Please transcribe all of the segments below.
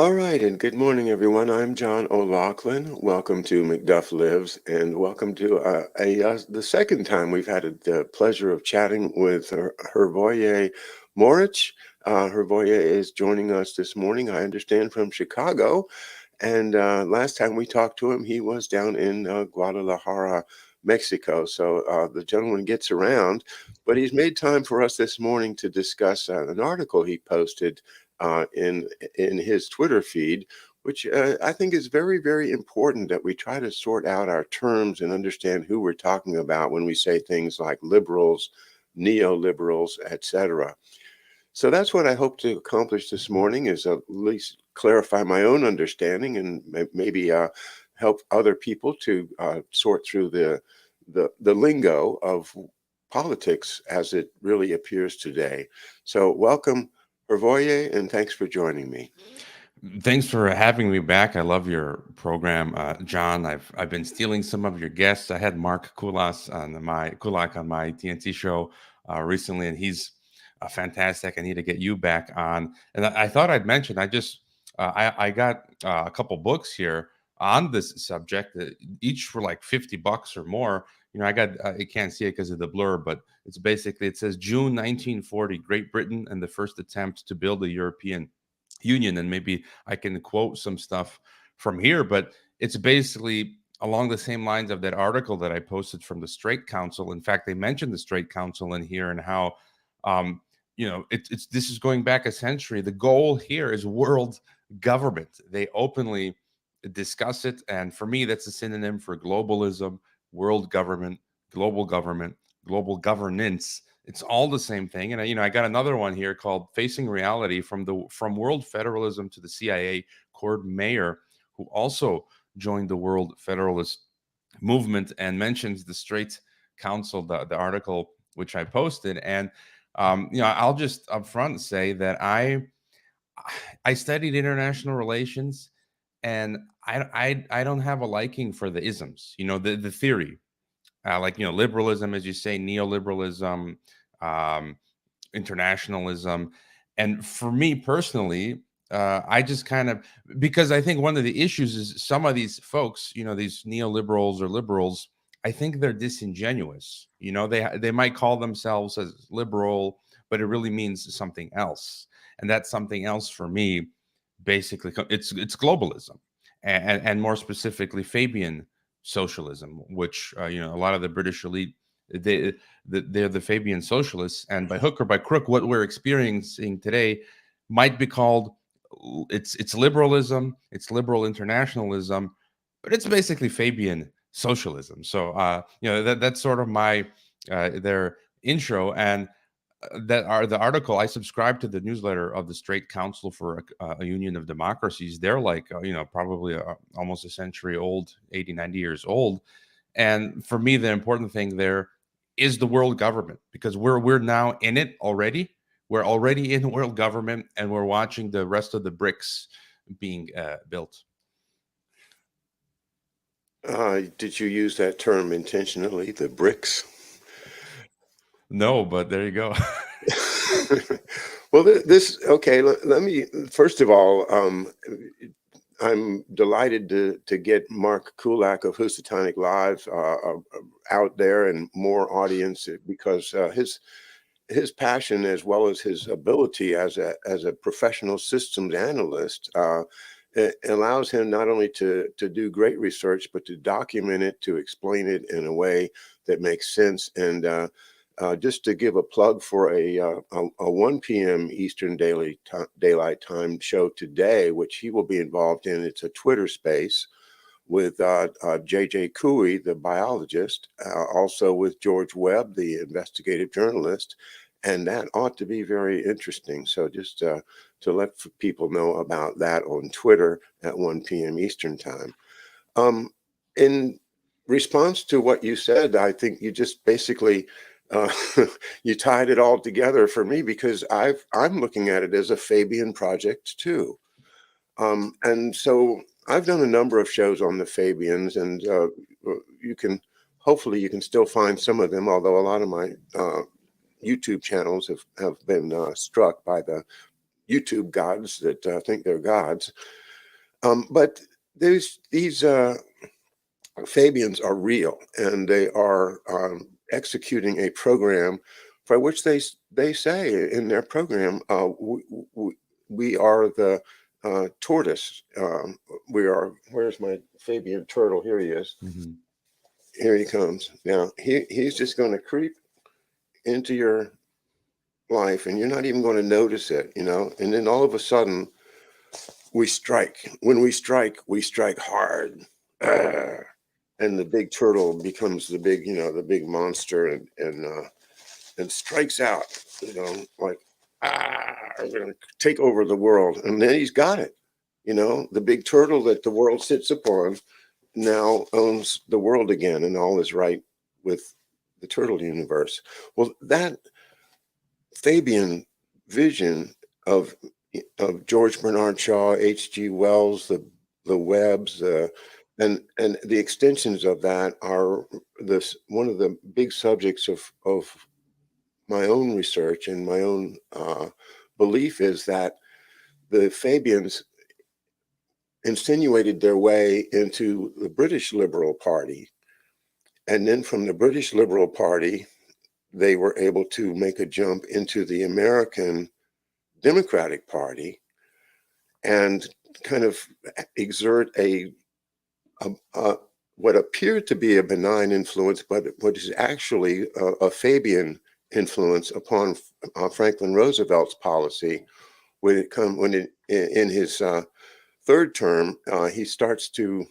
All right, and good morning, everyone. I'm John O'Loughlin. Welcome to McDuff Lives, and welcome to the second time we've had the pleasure of chatting with Hrvoje Morić. Hrvoje is joining us this morning, I understand, from Chicago. And last time we talked to him, he was down in Guadalajara, Mexico. So the gentleman gets around, but he's made time for us this morning to discuss an article he posted in his Twitter feed, which I think is very, very important that we try to sort out our terms and understand who we're talking about when we say things like liberals, neoliberals, etc. So that's what I hope to accomplish this morning, is at least clarify my own understanding and maybe help other people to sort through the lingo of politics as it really appears today. So welcome, Hrvoje, and thanks for joining me. Thanks for having me back. I love your program, John. I've been stealing some of your guests. I had Mark Kulak on my TNT show recently, and he's fantastic. I need to get you back on. And I thought I'd mention I got a couple books here on this subject, each for like $50 or more. I got I can't see it because of the blur, but it says June 1940, Great Britain and the first attempt to build a European Union, and maybe I can quote some stuff from here, but it's basically along the same lines of that article that I posted from the Straight Council. In fact, they mentioned the Straight Council in here and how, um, it's this is going back a century. The goal here is world government. They openly discuss it, and for me, that's a synonym for globalism, world government, global governance. It's all the same thing. And I got another one here called "Facing Reality: From World Federalism to the CIA." Cord Mayer, who also joined the World Federalist movement, and mentions the Straight Council, the article which I posted. And I'll just upfront say that I studied international relations, and I don't have a liking for the isms, the theory, like liberalism, as you say, neoliberalism, um, internationalism. And for me personally, I just kind of, because I think one of the issues is some of these folks, these neoliberals or liberals, I think they're disingenuous. They might call themselves as liberal, but it really means something else. And that something else for me, basically, it's globalism, and more specifically Fabian socialism, which a lot of the British elite, they're the Fabian socialists, and by hook or by crook, what we're experiencing today might be called it's liberalism, it's liberal internationalism, but it's basically Fabian socialism. So that's sort of my their intro. And that are the article. I subscribe to the newsletter of the Straight Council for a Union of Democracies. They're like probably almost a century old, 80, 90 years old. And for me, the important thing there is the world government, because we're now in it already. We're already in world government, and we're watching the rest of the bricks being built. Did you use that term intentionally, the BRICS? No, but there you go. Well, okay, let me, first of all, I'm delighted to get Mark Kulak of Housatonic Lives out there and more audience, because his passion, as well as his ability as a professional systems analyst, it allows him not only to do great research, but to document it, to explain it in a way that makes sense. And just to give a plug for a 1 p.m. Eastern Daylight Time show today, which he will be involved in. It's a Twitter space with J.J. Couey, the biologist, also with George Webb, the investigative journalist. And that ought to be very interesting. So just to let people know about that on Twitter at 1 p.m. Eastern Time. In response to what you said, I think you just basically uh, you tied it all together for me, because I'm looking at it as a Fabian project too. And so I've done a number of shows on the Fabians, and you can hopefully you can still find some of them, although a lot of my YouTube channels have been struck by the YouTube gods that think they're gods. But these Fabians are real, and they are executing a program for which they say in their program, we are the tortoise. We are. Where's my Fabian turtle? Here he is. Mhm. Here he comes. Now he's just going to creep into your life, and you're not even going to notice it, And then all of a sudden, we strike. When we strike hard. And the big turtle becomes the big monster, and strikes out, like, I'm gonna take over the world. And then he's got it. The big turtle that the world sits upon now owns the world again, and all is right with the turtle universe. Well, that Fabian vision of George Bernard Shaw, H.G. Wells, the Webbs, and the extensions of that are this one of the big subjects of my own research, and my own belief is that the Fabians insinuated their way into the British Liberal Party, and then from the British Liberal Party they were able to make a jump into the American Democratic Party and kind of exert what appeared to be a benign influence, but what is actually a Fabian influence upon Franklin Roosevelt's policy. In his third term, he starts to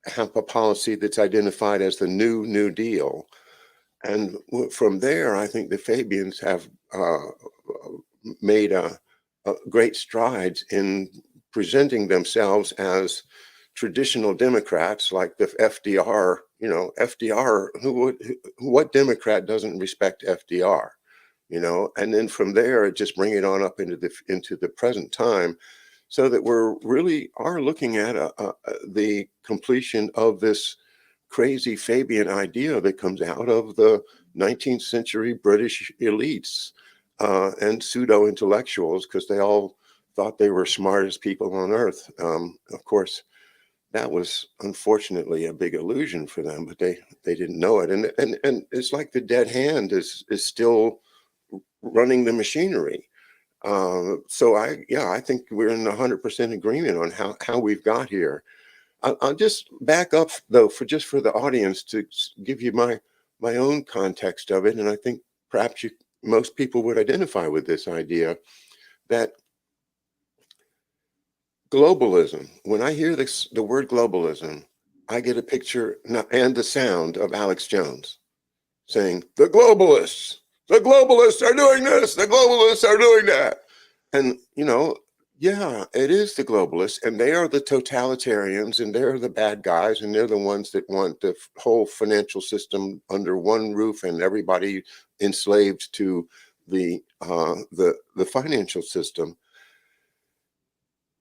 have a policy that's identified as the New Deal. And from there, I think the Fabians have made great strides in presenting themselves as traditional Democrats, like the FDR. FDR. What Democrat doesn't respect FDR? And then from there, just bring it on up into the present time, so that we're really are looking at the completion of this crazy Fabian idea that comes out of the 19th century British elites and pseudo intellectuals, because they all thought they were smartest people on earth. Of course, that was unfortunately a big illusion for them, but they didn't know it. And it's like the dead hand is still running the machinery. So I think we're in 100% agreement on how we've got here. I'll just back up though for the audience to give you my own context of it, and I think perhaps most people would identify with this idea that globalism. When I hear the word globalism, I get a picture and the sound of Alex Jones saying, "The globalists are doing this, the globalists are doing that," and yeah, it is the globalists, and they are the totalitarians, and they're the bad guys, and they're the ones that want the whole financial system under one roof and everybody enslaved to the financial system,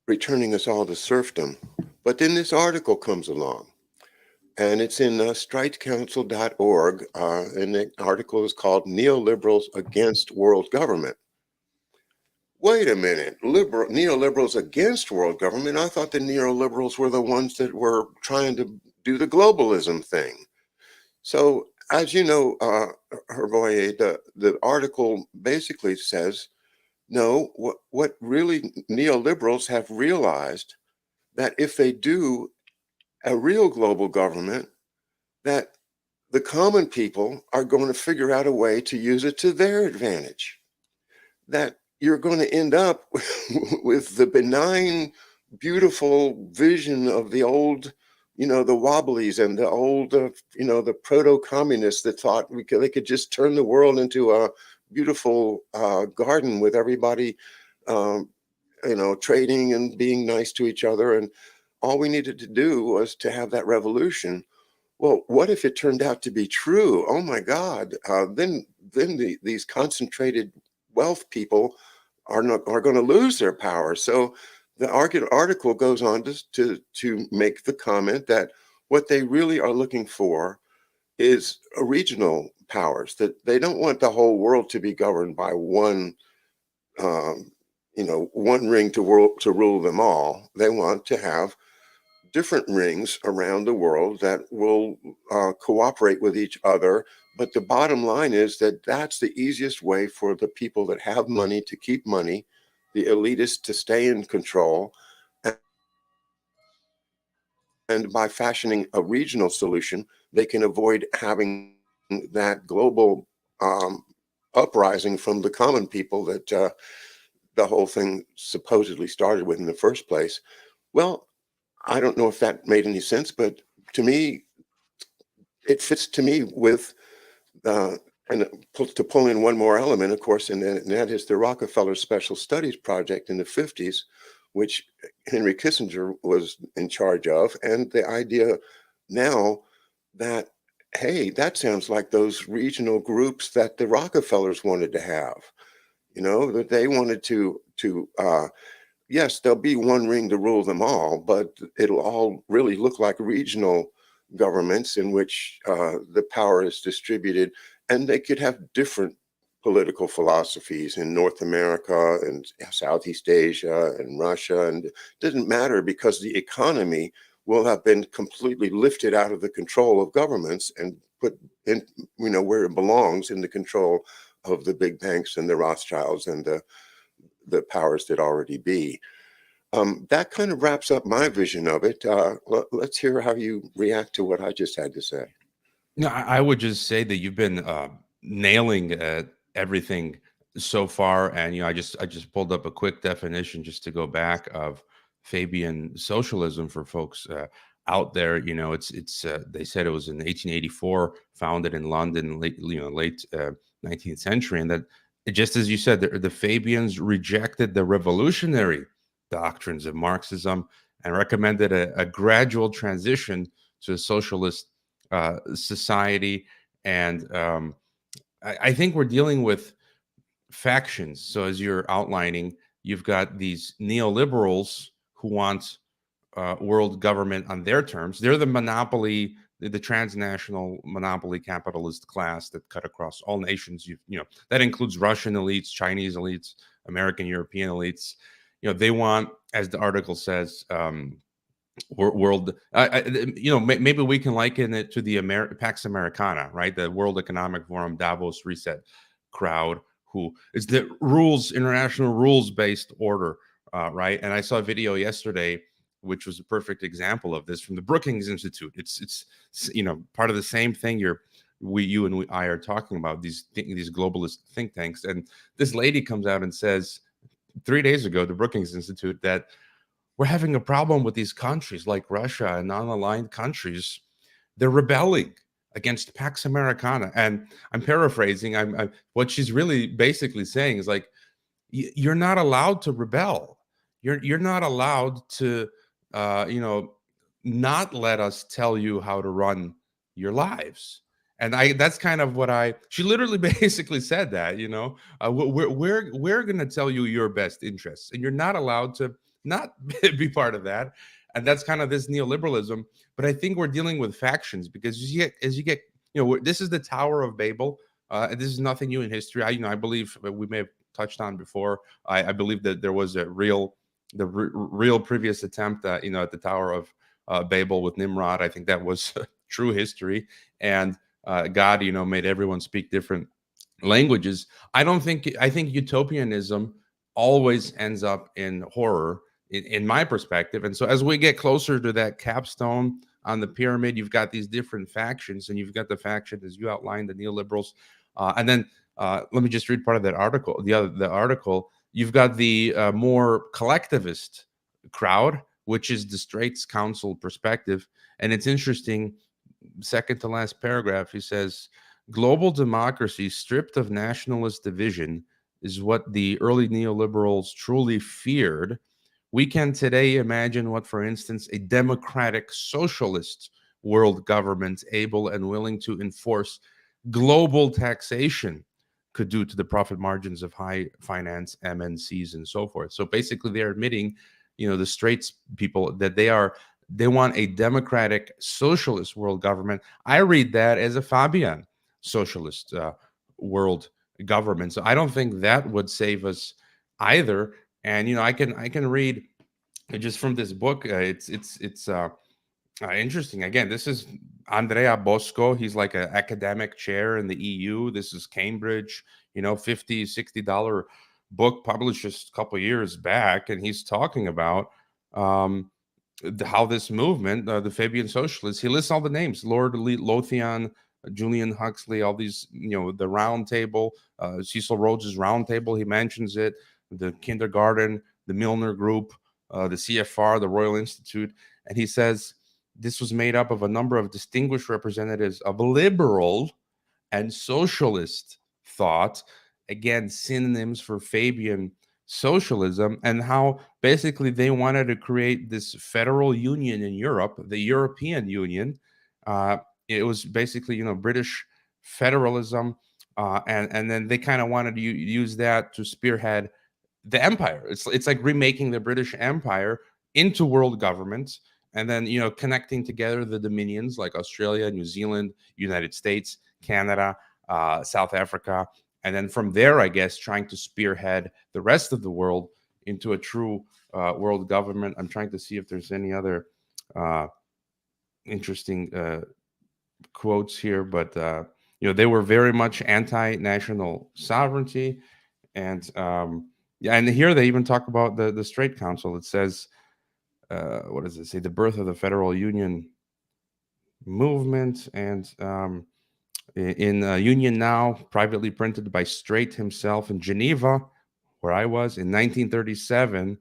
returning us all to serfdom. But then this article comes along, and it's in strikecouncil.org, and the article is called "Neoliberals Against World Government." Wait a minute, neoliberals against world government? I thought the neoliberals were the ones that were trying to do the globalism thing. So, as you know, Hrvoje, the article basically says, no, what really neoliberals have realized, that if they do a real global government, that the common people are going to figure out a way to use it to their advantage. That you're going to end up with the benign, beautiful vision of the old, the Wobblies and the old, the proto-communists that thought they could just turn the world into a beautiful garden with everybody, trading and being nice to each other. And all we needed to do was to have that revolution. Well, what if it turned out to be true? Oh my God! Then these concentrated wealth people are going to lose their power. So the article goes on to make the comment that what they really are looking for is regional powers. That they don't want the whole world to be governed by one one ring to rule them all. They want to have different rings around the world that will cooperate with each other. But the bottom line is that that's the easiest way for the people that have money to keep money, the elitists to stay in control. And by fashioning a regional solution, they can avoid having that global uprising from the common people that the whole thing supposedly started with in the first place. Well, I don't know if that made any sense, but to me, it fits to me with and to pull in one more element, of course, and that is the Rockefeller Special Studies Project in the 50s, which Henry Kissinger was in charge of. And the idea now that, hey, that sounds like those regional groups that the Rockefellers wanted to have, that they wanted to yes, there'll be one ring to rule them all, but it'll all really look like regional governments in which the power is distributed, and they could have different political philosophies in North America and Southeast Asia and Russia, and it doesn't matter because the economy will have been completely lifted out of the control of governments and put in, where it belongs, in the control of the big banks and the Rothschilds and the powers that already be. That kind of wraps up my vision of it. Let's hear how you react to what I just had to say. No, I would just say that you've been nailing everything so far, and I just pulled up a quick definition just to go back of Fabian socialism for folks out there. It's they said it was in 1884, founded in London, late 19th century, and that just as you said, the Fabians rejected the revolutionary doctrines of Marxism and recommended a gradual transition to a socialist society. And I think we're dealing with factions. So as you're outlining, you've got these neoliberals who want world government on their terms. They're the monopoly, the transnational monopoly capitalist class that cut across all nations. That includes Russian elites, Chinese elites, American, European elites. They want, as the article says, world. Maybe we can liken it to the Pax Americana, right? The World Economic Forum Davos reset crowd, who is the international rules-based order, right? And I saw a video yesterday, which was a perfect example of this, from the Brookings Institute. It's part of the same thing you and I are talking about, these globalist think tanks. And this lady comes out and says 3 days ago, the Brookings Institute, that we're having a problem with these countries like Russia and non-aligned countries. They're rebelling against Pax Americana. And I'm paraphrasing. What she's really basically saying is like, you're not allowed to rebel. You're not allowed to, not let us tell you how to run your lives. And that's kind of what she literally basically said that, we're going to tell you your best interests, and you're not allowed to not be part of that. And that's kind of this neoliberalism. But I think we're dealing with factions, because as you get, this is the Tower of Babel. And this is nothing new in history. I believe we may have touched on before. I believe that there was the real previous attempt, at the Tower of Babel with Nimrod. I think that was true history. And God, made everyone speak different languages. I think utopianism always ends up in horror, in my perspective. And so as we get closer to that capstone on the pyramid, you've got these different factions, and you've got the faction, as you outlined, the neoliberals. And then let me just read part of that article. The article, you've got the more collectivist crowd, which is the Straits Council perspective. And it's interesting, second to last paragraph, he says, global democracy stripped of nationalist division is what the early neoliberals truly feared. We can today imagine what, for instance, a democratic socialist world government able and willing to enforce global taxation could do to the profit margins of high finance MNCs and so forth. So basically they're admitting, the Straits people, that they want a democratic socialist world government. I read that as a Fabian socialist world government. So I don't think that would save us either. And I can read just from this book. It's interesting. Again, this is Andrea Bosco. He's like an academic chair in the EU. This is Cambridge, $50-$60 book published just a couple of years back. And he's talking about how this movement, the Fabian Socialists, he lists all the names: Lord Lothian, Julian Huxley, all these, the Round Table, Cecil Rhodes's Round Table, he mentions it, the Kindergarten, the Milner Group, the CFR, the Royal Institute. And he says this was made up of a number of distinguished representatives of liberal and socialist thought, again, synonyms for Fabian socialism, and how basically they wanted to create this federal union in Europe, the European Union. It was basically, British federalism, and then they kind of wanted to use that to spearhead the empire. It's like remaking the British Empire into world governments, and then connecting together the dominions like Australia, New Zealand, United States, Canada, South Africa, and then from there, I guess, trying to spearhead the rest of the world into a true world government. I'm trying to see if there's any other interesting quotes here, but they were very much anti-national sovereignty, and and here they even talk about the Strait Council. It says, what does it say? The birth of the Federal Union movement, and in Union Now, privately printed by Strait himself in Geneva, where I was in 1937.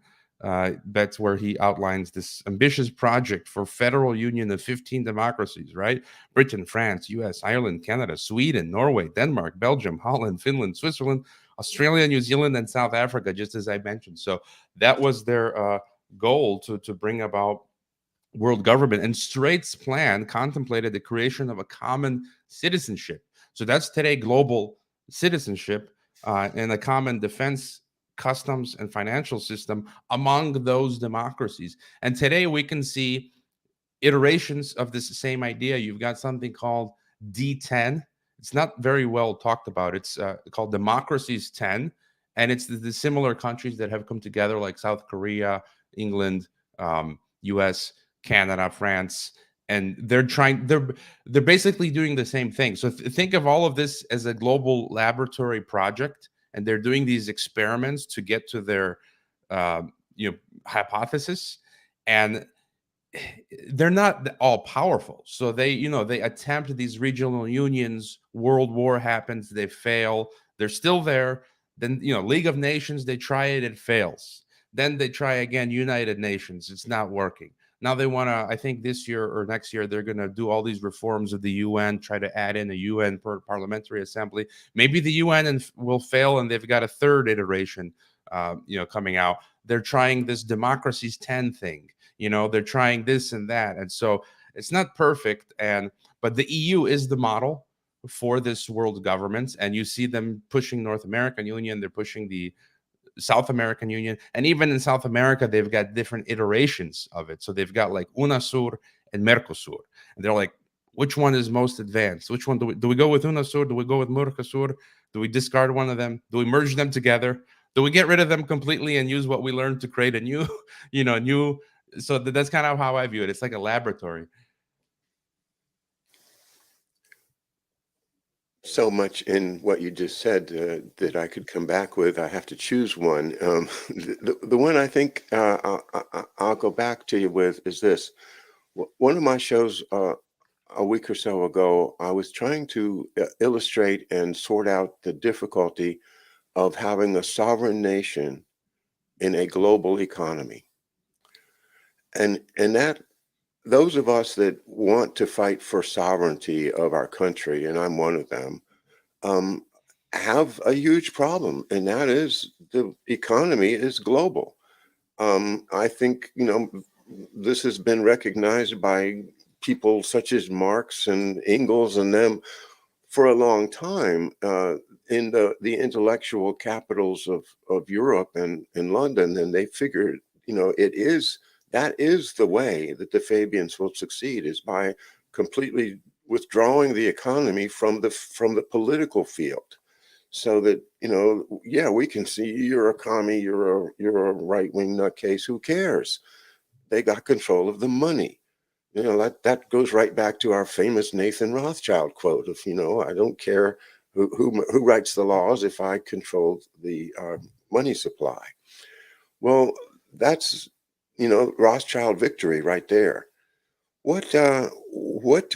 That's where he outlines this ambitious project for federal union of 15 democracies, right? Britain, France, US, Ireland, Canada, Sweden, Norway, Denmark, Belgium, Holland, Finland, Switzerland, Australia, New Zealand, and South Africa, just as I mentioned. So that was their goal to bring about world government. And Strait's plan contemplated the creation of a common citizenship. So that's today global citizenship, and a common defense, customs, and financial system among those democracies. And today we can see iterations of this same idea. You've got something called D10. It's not very well talked about. It's called Democracies 10. And it's the similar countries that have come together, like South Korea, England, US, Canada, France, and they're basically doing the same thing. So think of all of this as a global laboratory project, and they're doing these experiments to get to their hypothesis, and they're not all powerful. So they attempt these regional unions. World War happens, they fail. They're still there. Then League of Nations, they try it, it fails. Then they try again, United Nations, it's not working. Now they want to, I think this year or next year, they're going to do all these reforms of the UN, try to add in a UN parliamentary assembly. Maybe the UN will fail, and they've got a third iteration, coming out. They're trying this Democracies 10 thing. They're trying this and that, and so it's not perfect. But the EU is the model for this world government, and you see them pushing North American Union. They're pushing the South American Union, and even in South America, they've got different iterations of it. So they've got like UNASUR and Mercosur, and they're like, which one is most advanced? Which one do we go with UNASUR? Do we go with Mercosur? Do we discard one of them? Do we merge them together? Do we get rid of them completely and use what we learned to create a new, new? So that's kind of how I view it. It's like a laboratory. So much in what you just said that I could come back with. I have to choose one. The one I think I'll go back to you with is this. One of my shows a week or so ago, I was trying to illustrate and sort out the difficulty of having a sovereign nation in a global economy. And that those of us that want to fight for sovereignty of our country, and I'm one of them, have a huge problem, and that is the economy is global. I think, this has been recognized by people such as Marx and Engels and them for a long time, in the intellectual capitals of Europe and in London, and they figured, that is the way that the Fabians will succeed, is by completely withdrawing the economy from the political field. so that, yeah, we can see you're a commie, you're a right-wing nutcase. Who cares? They got control of the money. That goes right back to our famous Nathan Rothschild quote of, I don't care who writes the laws if I control the money supply. Well, that's, Rothschild victory right there. What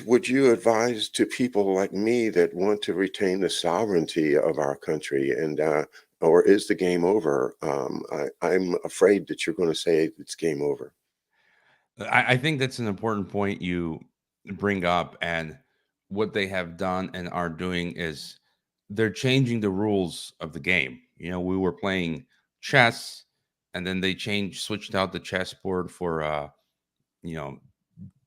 would you advise to people like me that want to retain the sovereignty of our country, and or is the game over? I'm afraid that you're going to say it's game over. I think that's an important point you bring up. And what they have done and are doing is they're changing the rules of the game. We were playing chess, and then they switched out the chessboard for you know,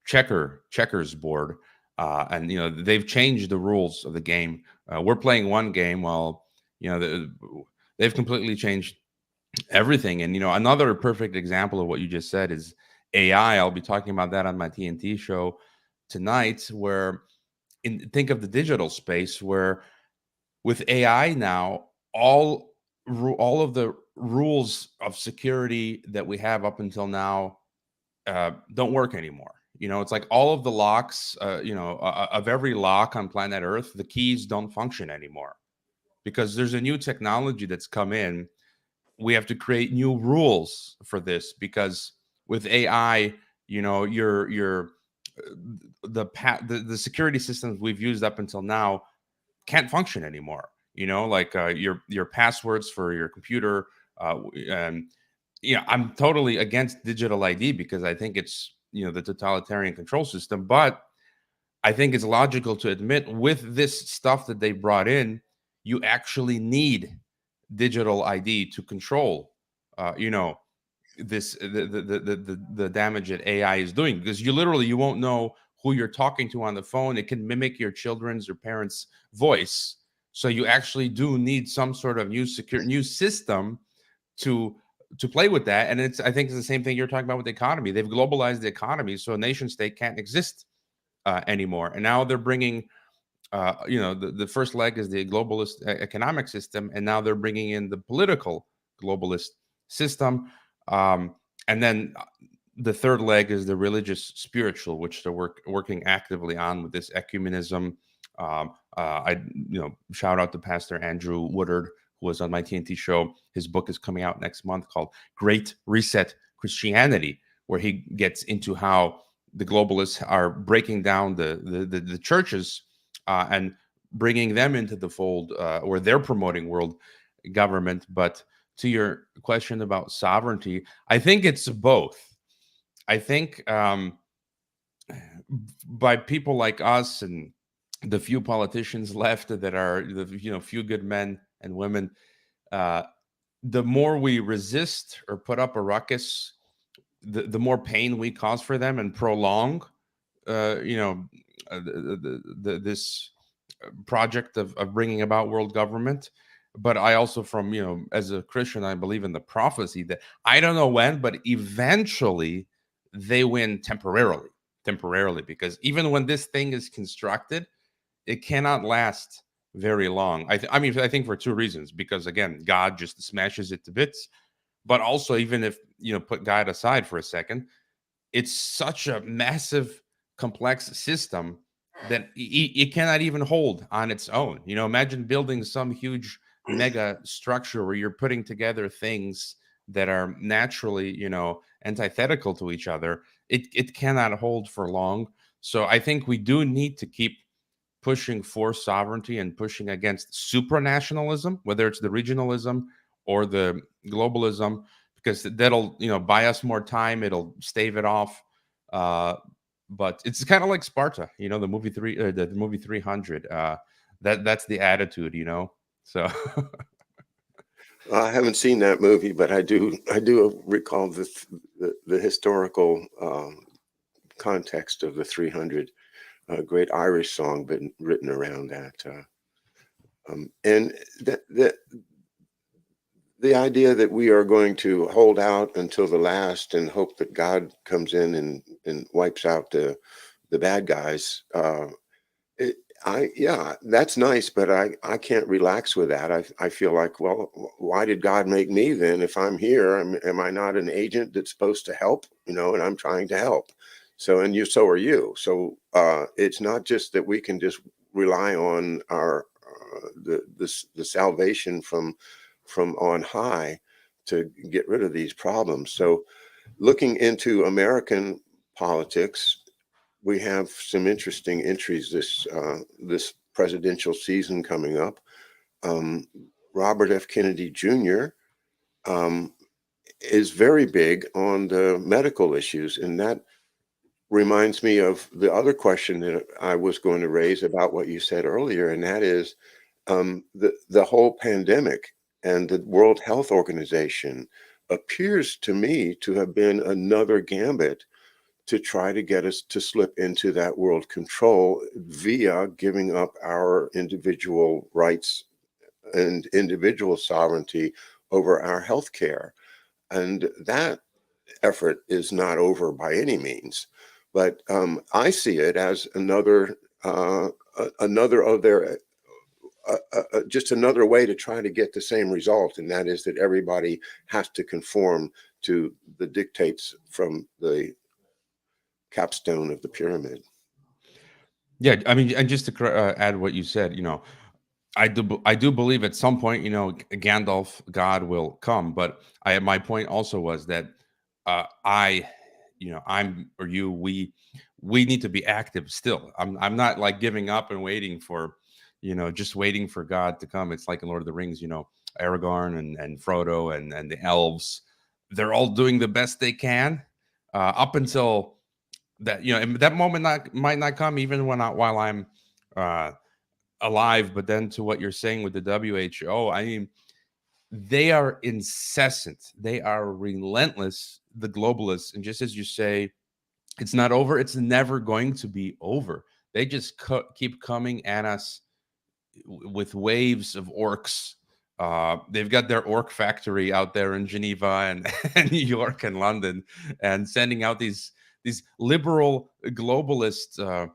checkers board. And they've changed the rules of the game. We're playing one game while they've completely changed everything. And another perfect example of what you just said is AI. I'll be talking about that on my TNT show tonight, where think of the digital space where with AI now, all of the rules of security that we have up until now don't work anymore. It's like all of the locks, of every lock on planet Earth, the keys don't function anymore because there's a new technology that's come in. We have to create new rules for this because with AI, your the security systems we've used up until now can't function anymore. Like your passwords for your computer. And I'm totally against digital ID because I think it's the totalitarian control system. But I think it's logical to admit with this stuff that they brought in, you actually need digital ID to control, this the damage that AI is doing, because you won't know who you're talking to on the phone. It can mimic your children's or parents' voice. So you actually do need some sort of new system to play with that. And I think it's the same thing you're talking about with the economy. They've globalized the economy, so a nation state can't exist anymore. And now they're bringing, the first leg is the globalist economic system, and now they're bringing in the political globalist system. And then the third leg is the religious spiritual, which they're working actively on with this ecumenism. I shout out to Pastor Andrew Woodard, who was on my TNT show. His book is coming out next month called Great Reset Christianity, where he gets into how the globalists are breaking down the churches and bringing them into the fold, where they're promoting world government. But to your question about sovereignty, I think it's both. I think by people like us and the few politicians left that are the few good men and women, the more we resist or put up a ruckus, the more pain we cause for them and prolong this project of bringing about world government. But I also, from as a Christian, I believe in the prophecy that I don't know when, but eventually they win temporarily, because even when this thing is constructed, it cannot last very long. I think for two reasons: because again, God just smashes it to bits, but also, even if put God aside for a second, it's such a massive, complex system that it cannot even hold on its own. Imagine building some huge mega structure where you're putting together things that are naturally, antithetical to each other. It cannot hold for long. So I think we do need to keep pushing for sovereignty and pushing against supranationalism, whether it's the regionalism or the globalism, because that'll buy us more time. It'll stave it off. But it's kind of like Sparta, the movie the movie 300. That's the attitude, So I haven't seen that movie, but I do recall the historical context of the 300, great Irish song been written around that. And the idea that we are going to hold out until the last and hope that God comes in and wipes out the bad guys. Yeah, that's nice, but I can't relax with that. I feel like, well, why did God make me then? If I'm here, am I not an agent that's supposed to help? And I'm trying to help. So, and so are you. So, it's not just that we can just rely on our the salvation from on high to get rid of these problems. So, looking into American politics, we have some interesting entries this presidential season coming up. Um, Robert F. Kennedy Jr. Um, is very big on the medical issues, and that reminds me of the other question that I was going to raise about what you said earlier, and that is the whole pandemic and the World Health Organization appears to me to have been another gambit to try to get us to slip into that world control via giving up our individual rights and individual sovereignty over our health care. And that effort is not over by any means. But I see it as another of their just another way to try to get the same result, and that is that everybody has to conform to the dictates from the capstone of the pyramid. Yeah, I mean, and just to add what you said, I do believe at some point, Gandalf, God will come. But my point also was that I'm or you, we need to be active still. I'm not like giving up and waiting for, just waiting for God to come. It's like in Lord of the Rings, Aragorn and Frodo and the elves, they're all doing the best they can up until that, and that moment might not come even while I'm uh alive. But then to what you're saying with the WHO, I mean, they are incessant, they are relentless, the globalists. And just as you say, it's not over, it's never going to be over. They just keep coming at us with waves of orcs. They've got their orc factory out there in Geneva and, and New York and London, and sending out these liberal globalist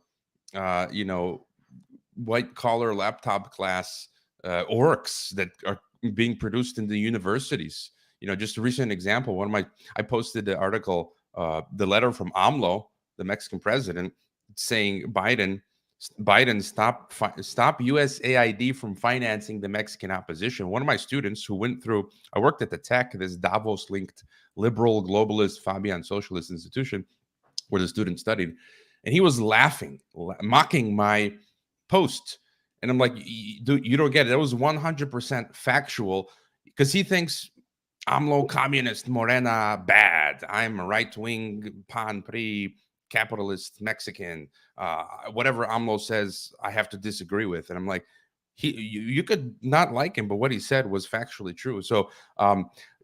white collar laptop class orcs that are being produced in the universities. Just a recent example. I posted the article, the letter from AMLO, the Mexican president, saying Biden stop USAID from financing the Mexican opposition. One of my students who went through, I worked at the Tech, this Davos linked liberal globalist Fabian socialist institution where the student studied, and he was laughing, mocking my post. And I'm like, dude, you don't get it. It was 100% factual, because he thinks I'm low communist, Morena, bad. I'm a right wing, pan pri, capitalist Mexican. Whatever AMLO says, I have to disagree with. And I'm like, you could not like him, but what he said was factually true. So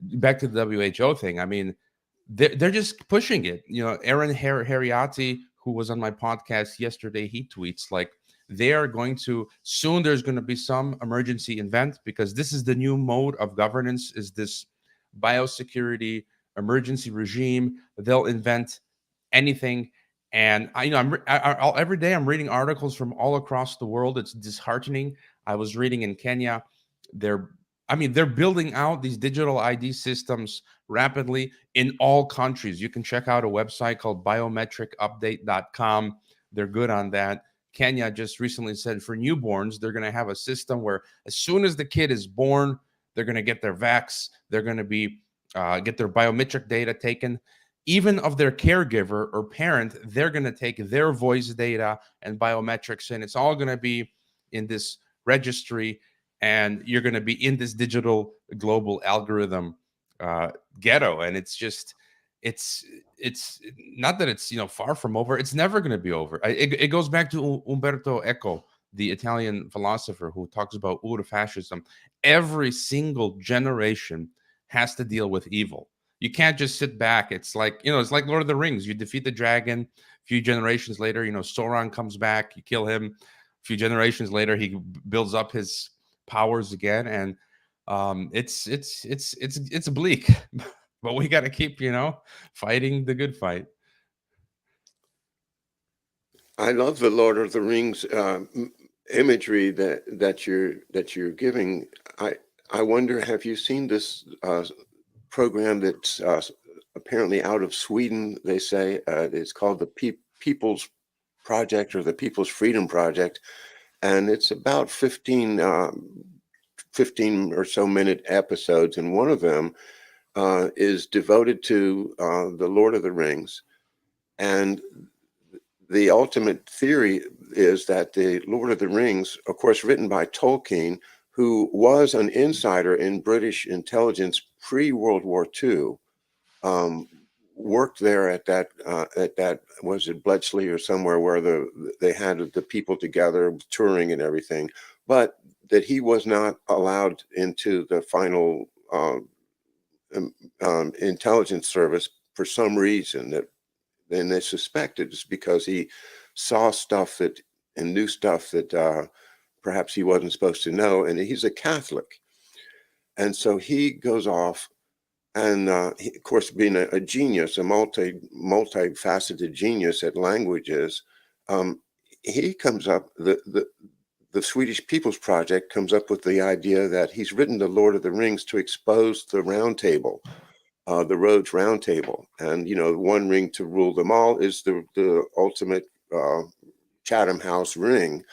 back to the WHO thing. I mean, they're just pushing it. Aaron Hariati, who was on my podcast yesterday, he tweets like, they are going to soon, there's going to be some emergency event, because this is the new mode of governance, is this biosecurity emergency regime. They'll invent anything. And every day I'm reading articles from all across the world. It's disheartening. I was reading in Kenya, they're building out these digital ID systems rapidly in all countries. You can check out a website called biometricupdate.com. They're good on that. Kenya just recently said for newborns, they're going to have a system where as soon as the kid is born, they're going to get their vax. They're going to be get their biometric data taken. Even of their caregiver or parent, they're going to take their voice data and biometrics, and it's all going to be in this registry, and you're going to be in this digital global algorithm ghetto. And it's just, it's not that it's far from over. It's never going to be over. It goes back to Umberto Eco, the Italian philosopher, who talks about Urfascism. Every single generation has to deal with evil. You can't just sit back. It's like, it's like Lord of the Rings. You defeat the dragon. A few generations later, Sauron comes back. You kill him. A few generations later, he builds up his powers again. And it's bleak, but we got to keep, fighting the good fight. I love the Lord of the Rings imagery that you're giving, I wonder, have you seen this program that's apparently out of Sweden? They say it's called the People's Project, or the People's Freedom Project, and it's about 15 or so minute episodes, and one of them is devoted to the Lord of the Rings. And the ultimate theory is that the Lord of the Rings, of course, written by Tolkien, who was an insider in British intelligence pre-World War II, worked there at that was it Bletchley or somewhere, where they had the people together touring and everything, but that he was not allowed into the final intelligence service for some reason, that then they suspected it's because he saw stuff that and knew stuff that perhaps he wasn't supposed to know, and he's a Catholic, and so he goes off. And he, of course, being a genius, a multifaceted genius at languages, he comes up, the Swedish People's Project comes up with the idea that he's written the Lord of the Rings to expose the Round Table, the Rhodes Round Table. And, one ring to rule them all is the ultimate Chatham House ring.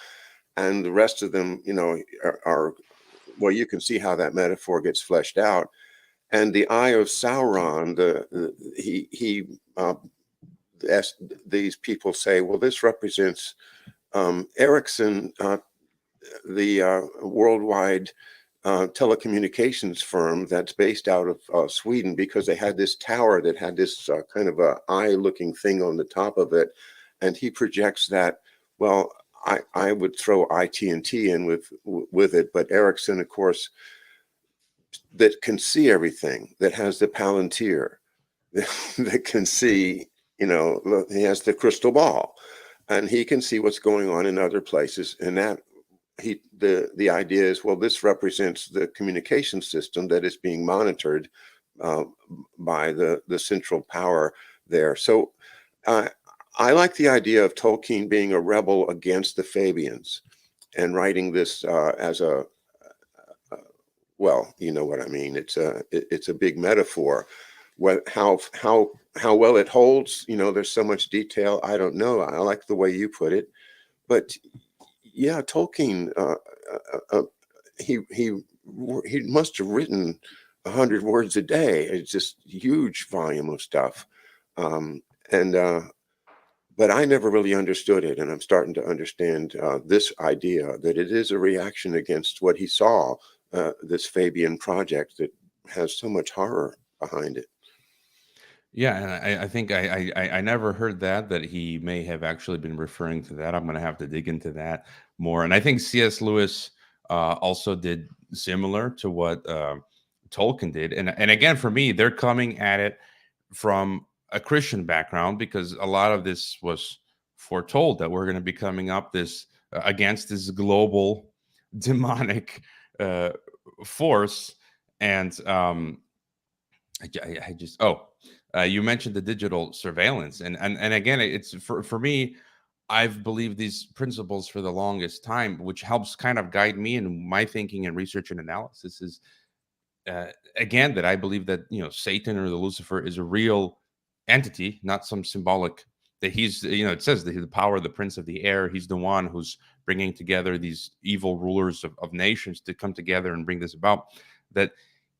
And the rest of them, are well, you can see how that metaphor gets fleshed out. And the Eye of Sauron, these people say, well, this represents Ericsson, the worldwide telecommunications firm that's based out of Sweden, because they had this tower that had this kind of a eye-looking thing on the top of it, and he projects that. Well, I would throw IT&T in with it, but Ericsson, of course, that can see everything, that has the Palantir, that can see, he has the crystal ball, and he can see what's going on in other places. And that the idea is, well, this represents the communication system that is being monitored by the central power there. So I like the idea of Tolkien being a rebel against the Fabians and writing this as a well, you know what I mean. It's a big metaphor. How well it holds, there's so much detail. I don't know. I like the way you put it, but yeah, Tolkien, he must have written 100 words a day. It's just huge volume of stuff, but I never really understood it, and I'm starting to understand this idea that it is a reaction against what he saw. This Fabian project that has so much horror behind it. Yeah, and I think I never heard that he may have actually been referring to that. I'm going to have to dig into that more. And I think C.S. Lewis also did similar to what Tolkien did. And again, for me, they're coming at it from a Christian background, because a lot of this was foretold, that we're going to be coming up against this global demonic force. And I just you mentioned the digital surveillance, and again, it's for me, I've believed these principles for the longest time, which helps kind of guide me in my thinking and research and analysis. Is again, that I believe that Satan, or the Lucifer, is a real entity, not some symbolic, that he's, it says that he's the power, the prince of the air. He's the one who's bringing together these evil rulers of nations to come together and bring this about. That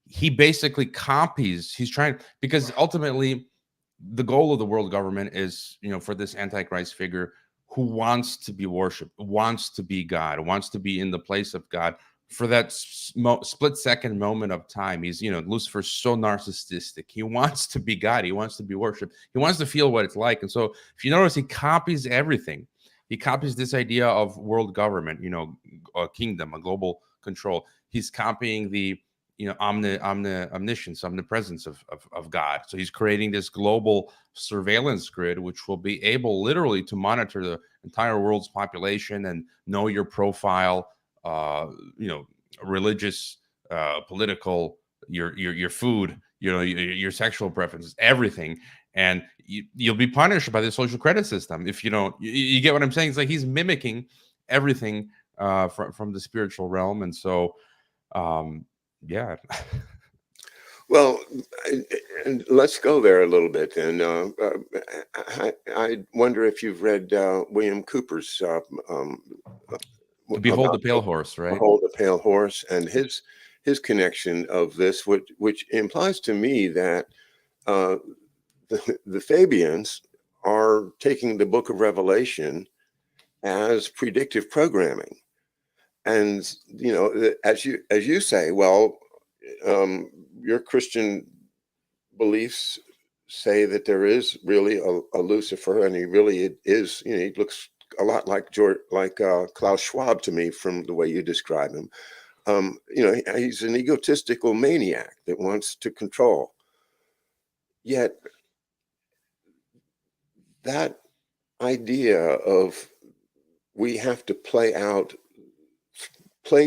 he basically copies, he's trying, because ultimately the goal of the world government is, for this Antichrist figure who wants to be worshipped, wants to be God, wants to be in the place of God for that split second moment of time. He's, Lucifer's so narcissistic. He wants to be God. He wants to be worshipped. He wants to feel what it's like. And so if you notice, he copies everything. He copies this idea of world government, a kingdom, a global control. He's copying the, omniscience, omnipresence of God. So he's creating this global surveillance grid, which will be able literally to monitor the entire world's population and know your profile, religious, political, your food, your sexual preferences, everything. And you'll be punished by the social credit system if you don't. You get what I'm saying? It's like he's mimicking everything from the spiritual realm. And so, yeah. Well, and let's go there a little bit. And I wonder if you've read William Cooper's Behold the about pale horse, right? Behold the Pale Horse, and his connection of this, which implies to me that uh, the Fabians are taking the Book of Revelation as predictive programming. And as you say, well, your Christian beliefs say that there is really a Lucifer, and he really is. He looks a lot like Klaus Schwab to me from the way you describe him. He's an egotistical maniac that wants to control. Yet that idea of we have to play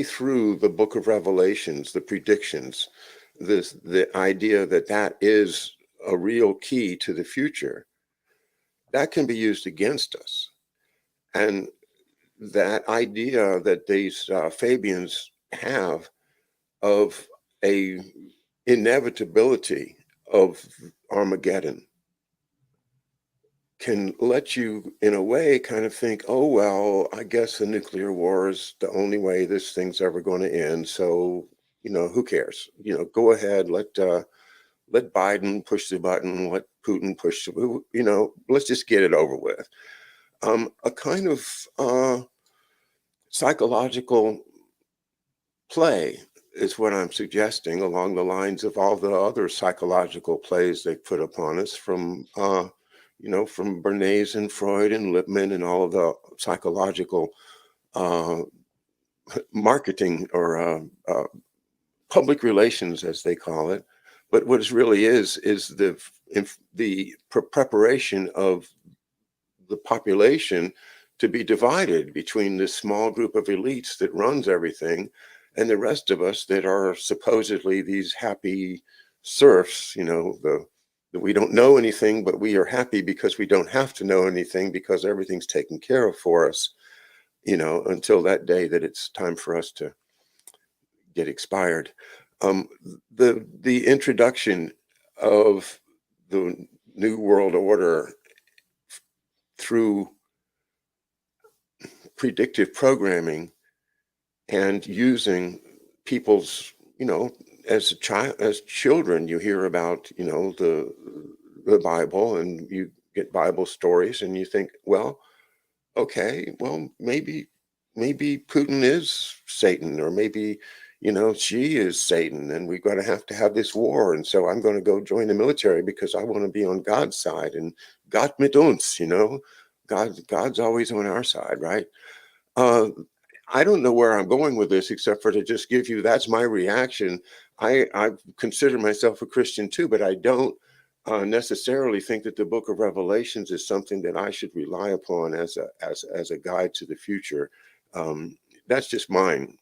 through the Book of Revelations, the predictions, the idea that is a real key to the future, that can be used against us. And that idea that these Fabians have of a inevitability of Armageddon can let you, in a way, kind of think, oh, well, I guess the nuclear war is the only way this thing's ever going to end. So, who cares? Go ahead, let Biden push the button, let Putin push let's just get it over with. A kind of psychological play is what I'm suggesting, along the lines of all the other psychological plays they put upon us from Bernays and Freud and Lippmann and all of the psychological marketing or public relations, as they call it. But what it really is the preparation of the population to be divided between this small group of elites that runs everything and the rest of us that are supposedly these happy serfs, that we don't know anything, but we are happy because we don't have to know anything because everything's taken care of for us, until that day that it's time for us to get expired. The introduction of the New World Order through predictive programming and using people's, as children, you hear about, the Bible, and you get Bible stories, and you think, well, okay, well, maybe Putin is Satan, or maybe, she is Satan, and we've got to have this war. And so I'm going to go join the military because I want to be on God's side, and Gott mit uns, God's always on our side, right? I don't know where I'm going with this, except for to just give you, that's my reaction. I consider myself a Christian too, but I don't necessarily think that the Book of Revelations is something that I should rely upon as a guide to the future. That's just mine.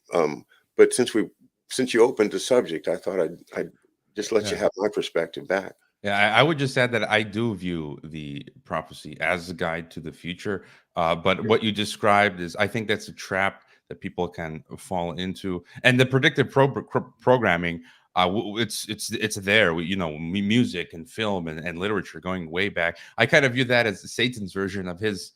But since you opened the subject, I thought I'd just let you have my perspective back. Yeah, I would just add that I do view the prophecy as a guide to the future. But what you described I think that's a trap that people can fall into. And the predictive programming, it's there. Music and film and literature going way back. I kind of view that as Satan's version of his,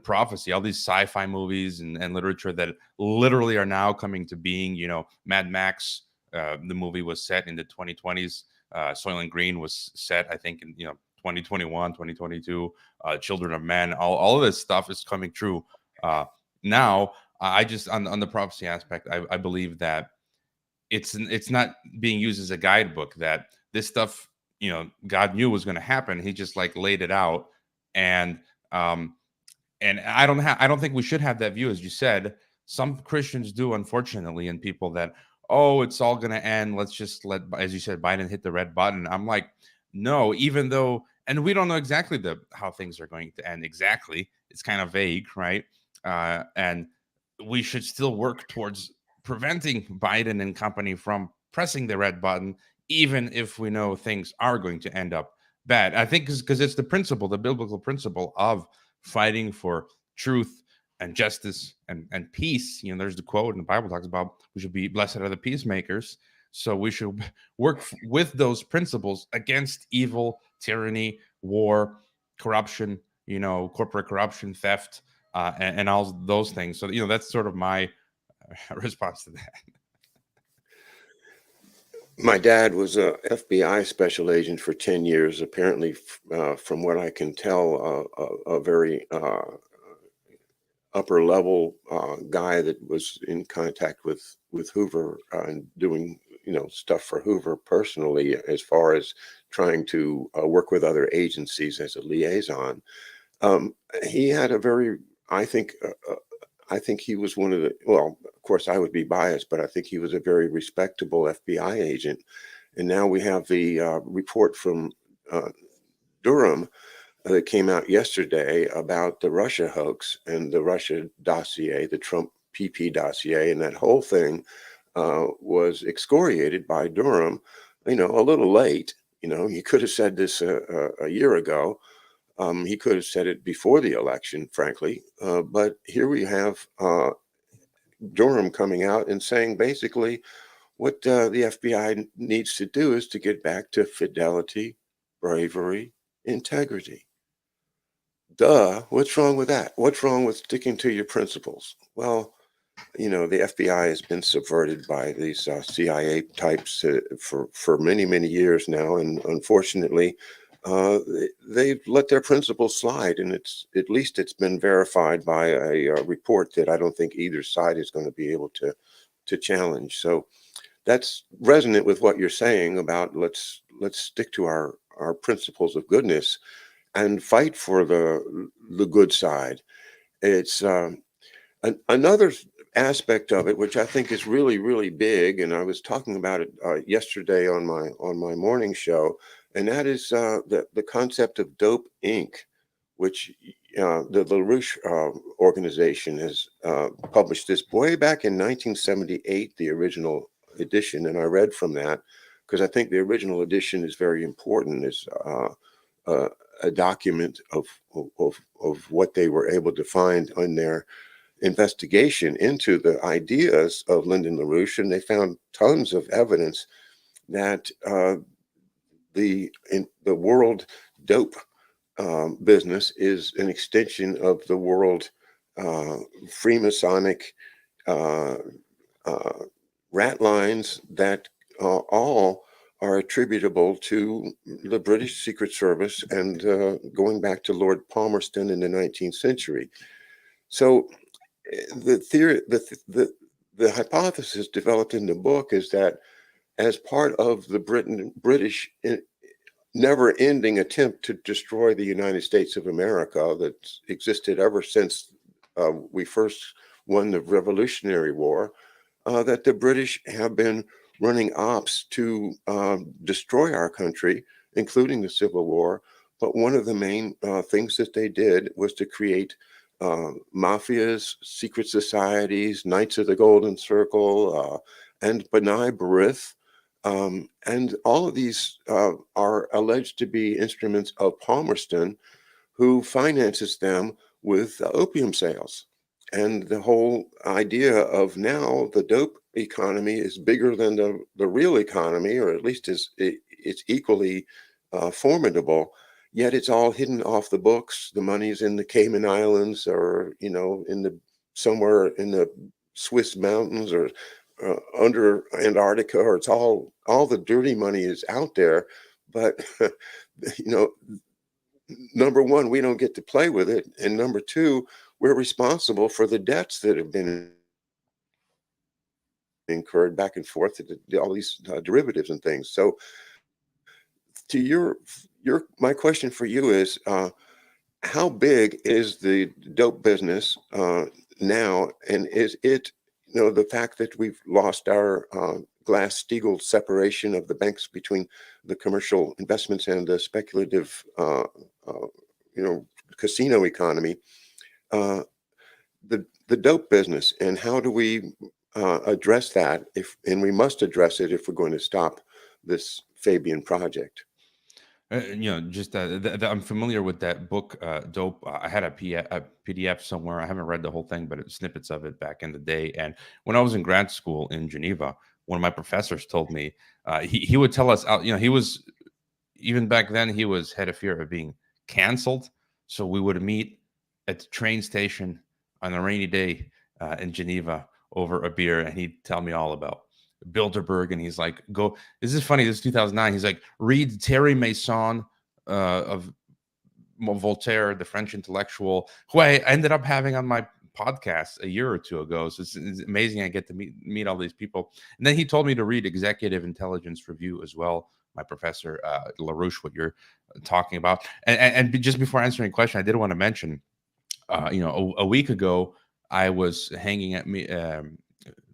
prophecy. All these sci-fi movies and literature that literally are now coming to being. Mad Max, the movie was set in the 2020s. Soylent Green was set, I think, in 2021, 2022. Children of Men, all of this stuff is coming true now. I just on the prophecy aspect, I believe that it's not being used as a guidebook. That this stuff, God knew was going to happen. He just like laid it out, and I don't think we should have that view, as you said. Some Christians do, unfortunately, and people that, oh, it's all going to end. Let's just let, as you said, Biden hit the red button. I'm like, no, even though, and we don't know exactly how things are going to end exactly. It's kind of vague, right? And we should still work towards preventing Biden and company from pressing the red button, even if we know things are going to end up bad. I think because it's the biblical principle of fighting for truth and justice and peace. There's the quote in the Bible talks about we should be blessed are the peacemakers. So we should work with those principles against evil, tyranny, war, corruption, corporate corruption, theft, and all those things. So that's sort of my response to that. My dad was a FBI special agent for 10 years. Apparently, from what I can tell, a very upper level guy that was in contact with Hoover and doing stuff for Hoover personally, as far as trying to work with other agencies as a liaison. He had a very, I think he was one of the, well, of course I would be biased, but I think he was a very respectable FBI agent. And now we have the report from Durham that came out yesterday about the Russia hoax and the Russia dossier, the Trump PP dossier, and that whole thing was excoriated by Durham, a little late. He could have said this a year ago. He could have said it before the election, frankly. But here we have Durham coming out and saying basically what the FBI needs to do is to get back to fidelity, bravery, integrity. Duh, what's wrong with that? What's wrong with sticking to your principles? Well, the FBI has been subverted by these CIA types for many, many years now. And unfortunately, they've let their principles slide. And at least it's been verified by a report that I don't think either side is going to be able to challenge. So that's resonant with what you're saying about let's stick to our principles of goodness and fight for the good side. It's another aspect of it, which I think is really, really big, and I was talking about it yesterday on my morning show, and that is the concept of Dope Inc., which the LaRouche organization has published this way back in 1978, the original edition, and I read from that because I think the original edition is very important. It's a document of what they were able to find in their investigation into the ideas of Lyndon LaRouche, and they found tons of evidence that the world dope business is an extension of the world Freemasonic rat lines that all are attributable to the British Secret Service and going back to Lord Palmerston in the 19th century. So the theory, the hypothesis developed in the book is that as part of the British never-ending attempt to destroy the United States of America that's existed ever since we first won the Revolutionary War, that the British have been running ops to destroy our country, including the Civil War. But one of the main things that they did was to create mafias, secret societies, Knights of the Golden Circle, and B'nai B'rith. And all of these are alleged to be instruments of Palmerston, who finances them with opium sales. And the whole idea of now the dope economy is bigger than the real economy, or at least it's equally formidable. Yet it's all hidden off the books. The money's in the Cayman Islands, or somewhere in the Swiss mountains, or under Antarctica, or it's all the dirty money is out there. But number one, we don't get to play with it, and number two, we're responsible for the debts that have been incurred back and forth to all these derivatives and things. So to my question for you is, how big is the dope business now? And is it, the fact that we've lost our Glass-Steagall separation of the banks between the commercial investments and the speculative, casino economy, the dope business, and how do we address that? And we must address it if we're going to stop this Fabian project. Just I'm familiar with that book, Dope. I had a PDF somewhere. I haven't read the whole thing, but snippets of it back in the day. And when I was in grad school in Geneva, one of my professors told me he would tell us out. He was even back then he was had a fear of being canceled. So we would meet at the train station on a rainy day in Geneva over a beer, and he'd tell me all about Bilderberg. And he's like, "Go." This is funny. This is 2009. He's like, "Read Thierry Meyssan of Voltaire, the French intellectual, who I ended up having on my podcast a year or two ago." So it's amazing I get to meet all these people. And then he told me to read Executive Intelligence Review as well. My professor LaRouche, what you're talking about. And just before answering your question, I did want to mention, a week ago I was hanging at me.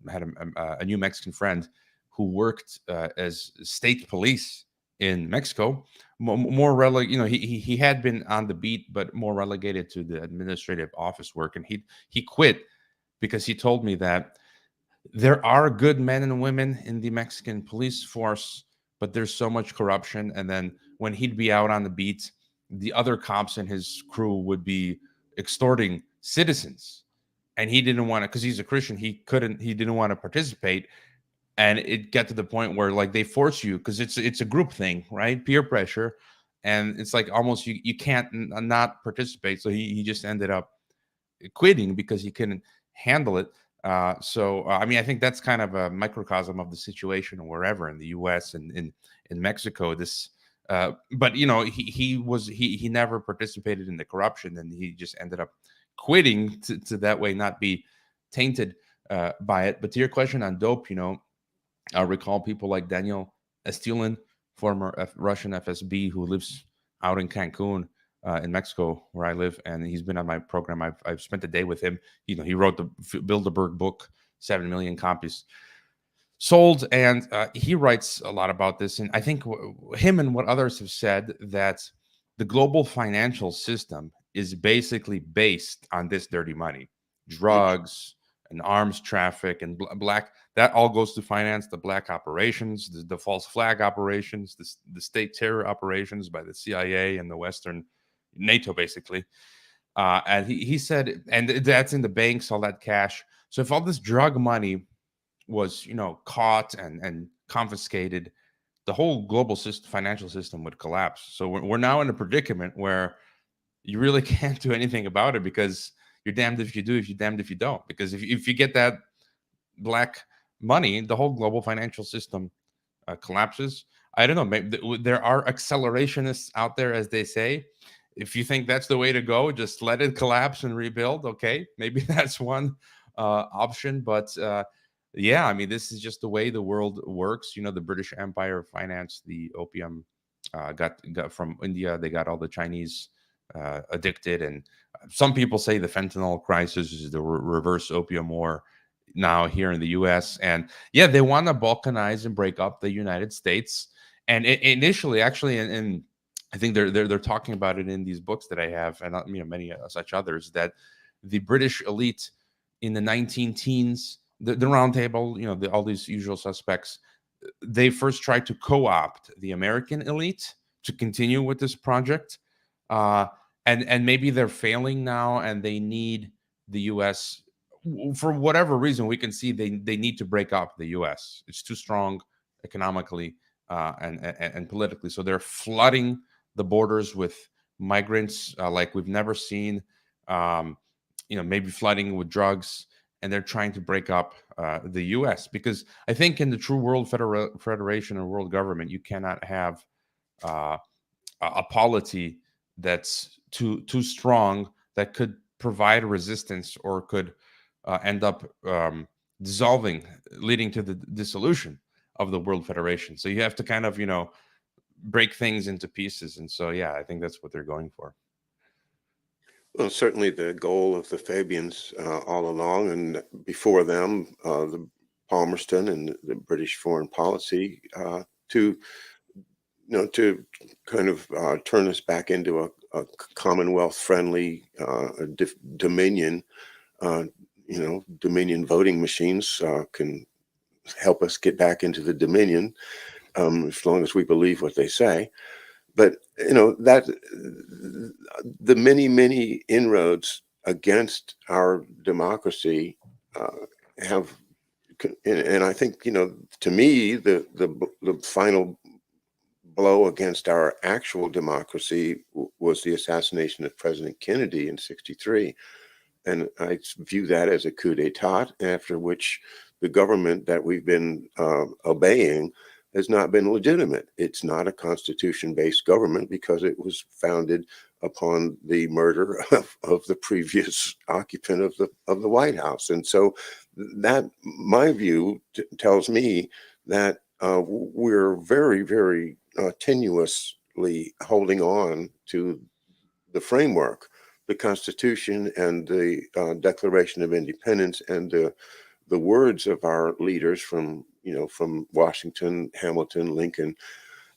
Had a new Mexican friend who worked as state police in Mexico. He had been on the beat, but more relegated to the administrative office work. And he quit because he told me that there are good men and women in the Mexican police force, but there's so much corruption. And then when he'd be out on the beat, the other cops in his crew would be extorting citizens. And he didn't want to, because he's a Christian, he didn't want to participate. And it got to the point where like they force you, because it's a group thing, right? Peer pressure. And it's like almost you can't not participate. So he just ended up quitting because he couldn't handle it. I mean, I think that's kind of a microcosm of the situation wherever in the U.S. and in Mexico. But he never participated in the corruption, and he just ended up quitting to that way not be tainted by it. But to your question on dope, I recall people like Daniel Estulin, former Russian FSB, who lives out in Cancun, in Mexico, where I live, and he's been on my program. I've spent a day with him. He wrote the Bilderberg book, 7 million copies sold, and he writes a lot about this. And I think him and what others have said, that the global financial system is basically based on this dirty money, drugs and arms traffic and black. That all goes to finance the black operations, the false flag operations, the state terror operations by the CIA and the Western NATO, basically. And he said, and that's in the banks, all that cash. So if all this drug money was, caught and confiscated, the whole global financial system would collapse. So we're now in a predicament where you really can't do anything about it, because you're damned if you do, if you're damned if you don't. Because if you get that black money, the whole global financial system collapses. I don't know. Maybe there are accelerationists out there, as they say. If you think that's the way to go, just let it collapse and rebuild. Okay, maybe that's one option. But yeah, I mean, this is just the way the world works. The British Empire financed the opium, got from India. They got all the Chinese addicted, and some people say the fentanyl crisis is the reverse opium war now here in the US. And yeah, they want to balkanize and break up the United States. And initially, actually, and I think they're talking about it in these books that I have, and many such others, that the British elite in the 19 teens, the Round Table, all these usual suspects, they first tried to co-opt the American elite to continue with this project. And maybe they're failing now, and they need the US for whatever reason. We can see they need to break up the US. It's too strong economically and politically. So they're flooding the borders with migrants like we've never seen. Maybe flooding with drugs, and they're trying to break up the US, because I think in the true world federation or world government, you cannot have a polity that's too strong, that could provide resistance, or could end up dissolving, leading to the dissolution of the World Federation. So you have to kind of, break things into pieces. And so, yeah, I think that's what they're going for. Well, certainly the goal of the Fabians all along, and before them, the Palmerston and the British foreign policy, to to kind of turn us back into a Commonwealth-friendly Dominion. Dominion voting machines can help us get back into the Dominion, as long as we believe what they say. but that the many inroads against our democracy have, and I think to me the final blow against our actual democracy was the assassination of President Kennedy in '63. And I view that as a coup d'etat, after which the government that we've been obeying has not been legitimate. It's not a constitution-based government because it was founded upon the murder of the previous occupant of the White House. And so that, my view, tells me that we're very tenuously holding on to the framework, the Constitution and the Declaration of Independence, and the words of our leaders from Washington, Hamilton, Lincoln,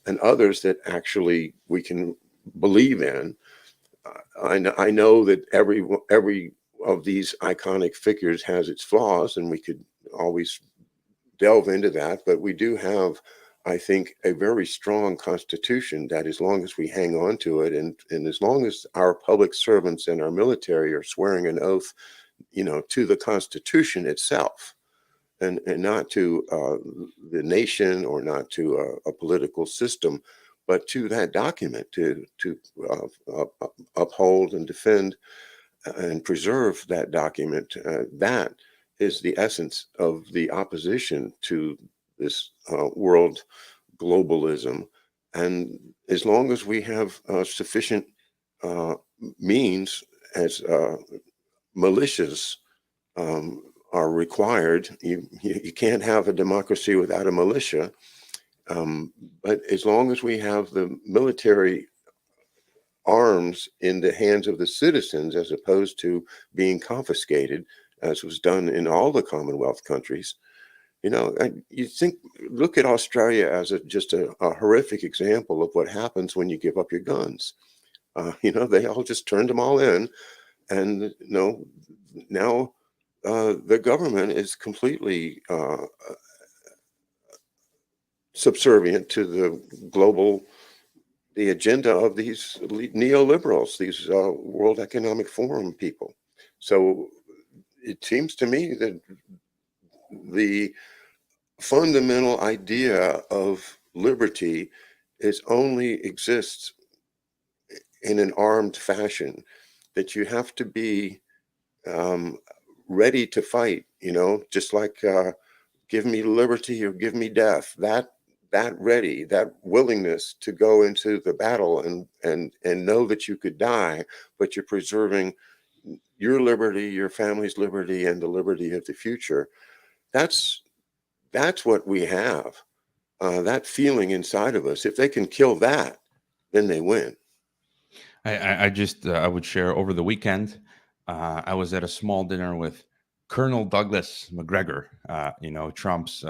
and others that actually we can believe in. I know that every of these iconic figures has its flaws, and we could always delve into that, but we do have, I think, a very strong constitution that, as long as we hang on to it, and as long as our public servants and our military are swearing an oath, to the Constitution itself, and not to the nation, or not to a political system, but to that document, to uphold and defend and preserve that document. That is the essence of the opposition to this world globalism. And as long as we have sufficient means, as militias are required, you can't have a democracy without a militia. But as long as we have the military arms in the hands of the citizens, as opposed to being confiscated, as was done in all the Commonwealth countries, you think, look at Australia as just a horrific example of what happens when you give up your guns. They all just turned them all in, and now the government is completely subservient to the agenda of these neoliberals, these World Economic Forum people. So it seems to me that the fundamental idea of liberty only exists in an armed fashion, that you have to be ready to fight, just like give me liberty or give me death. That ready, that willingness to go into the battle and know that you could die, but you're preserving your liberty, your family's liberty, and the liberty of the future. That's what we have. That feeling inside of us. If they can kill that, then they win. I would share, over the weekend, I was at a small dinner with Colonel Douglas McGregor, Trump's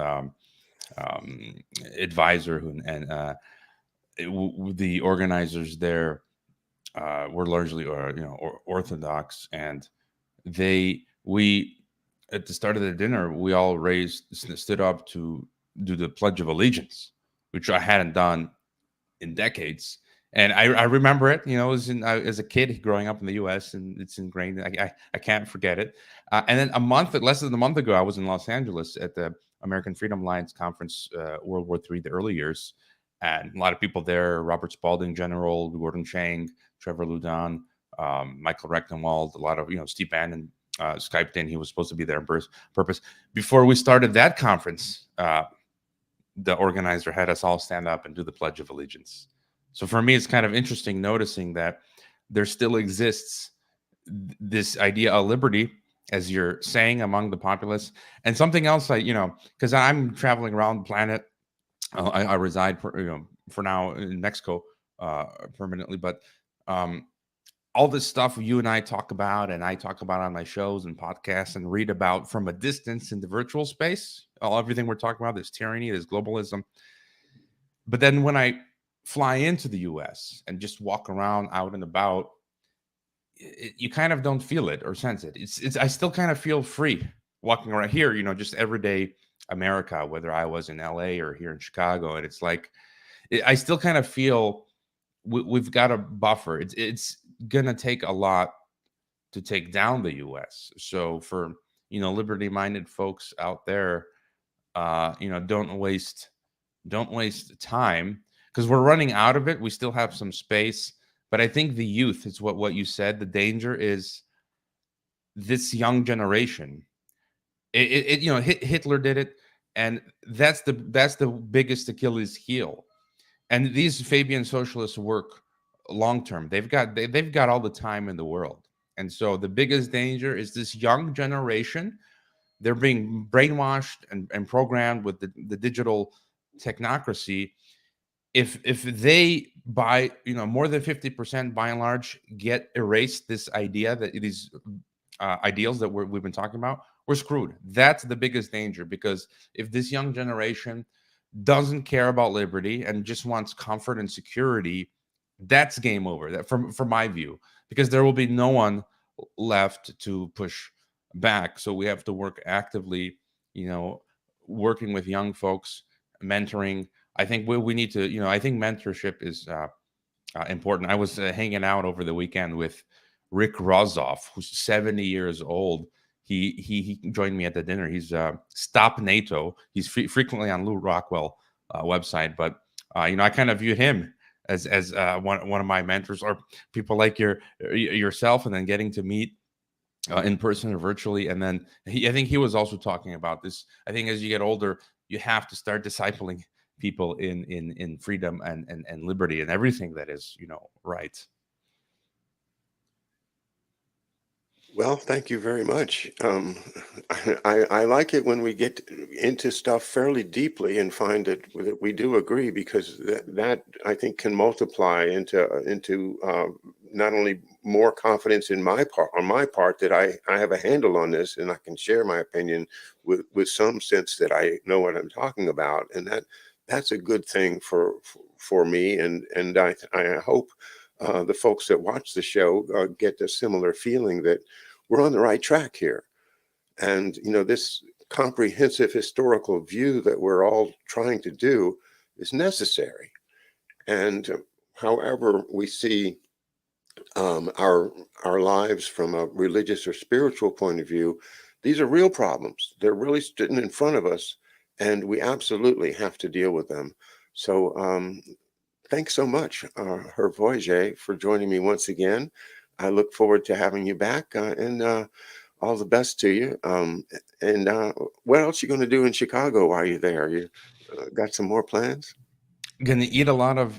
advisor, and the organizers there were largely Orthodox, and we at the start of the dinner, we all stood up to do the Pledge of Allegiance, which I hadn't done in decades. And I remember it, as a kid growing up in the U.S., and it's ingrained. I can't forget it. And then less than a month ago, I was in Los Angeles at the American Freedom Alliance conference, World War III, the early years, and a lot of people there: Robert Spalding, General Gordon Chang, Trevor Loudon, Michael Rectenwald, a lot of Steve Bannon Skyped in. He was supposed to be there on purpose. Before we started that conference, the organizer had us all stand up and do the Pledge of Allegiance. So for me, it's kind of interesting noticing that there still exists this idea of liberty, as you're saying, among the populace. And something else, because I'm traveling around the planet. I reside, for now in Mexico permanently, but all this stuff you and I talk about, and I talk about on my shows and podcasts and read about from a distance in the virtual space, everything we're talking about, this tyranny, this globalism. But then when I fly into the US and just walk around out and about, you kind of don't feel it or sense it. I still kind of feel free walking around here, just everyday America, whether I was in LA or here in Chicago. And it's like, I still kind of feel we've got a buffer. It's gonna take a lot to take down the U.S. So for liberty-minded folks out there, don't waste time, because we're running out of it. We still have some space, but I think the youth is what you said. The danger is this young generation. Hitler did it, and that's the biggest Achilles heel. And these Fabian socialists work long term. They've got all the time in the world. And so the biggest danger is this young generation. They're being brainwashed and programmed with the digital technocracy. If they by more than 50% by and large get erased, this idea that these ideals that we've been talking about, we're screwed. That's the biggest danger, because if this young generation doesn't care about liberty and just wants comfort and security, that's game over. That from my view, because there will be no one left to push back. So we have to work actively, working with young folks, mentoring. I think we need to, I think mentorship is important. I was hanging out over the weekend with Rick Rozoff, who's 70 years old. He joined me at the dinner. He's Stop NATO. He's frequently on Lou Rockwell website, but I kind of view him as one of my mentors, or people like yourself, and then getting to meet in person or virtually. And then I think he was also talking about this. I think as you get older, you have to start discipling people in freedom and liberty and everything that is right. Well, thank you very much. I like it when we get into stuff fairly deeply and find that we do agree, because that I think can multiply into not only more confidence in my part, on my part, that I have a handle on this and I can share my opinion with some sense that I know what I'm talking about, and that's a good thing for me, and I hope the folks that watch the show get a similar feeling that we're on the right track here. And, this comprehensive historical view that we're all trying to do is necessary. And however we see our lives from a religious or spiritual point of view, these are real problems. They're really sitting in front of us, and we absolutely have to deal with them. So thanks so much, Hrvoje, for joining me once again. I look forward to having you back, and all the best to you. And what else are you going to do in Chicago while you're there? You got some more plans? Gonna eat a lot of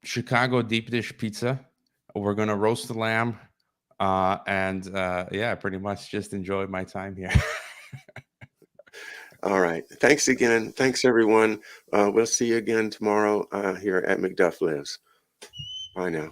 Chicago deep dish pizza. We're gonna roast the lamb, and yeah, pretty much just enjoy my time here. All right. Thanks again. Thanks, everyone. We'll see you again tomorrow here at McDuff Lives. Bye now.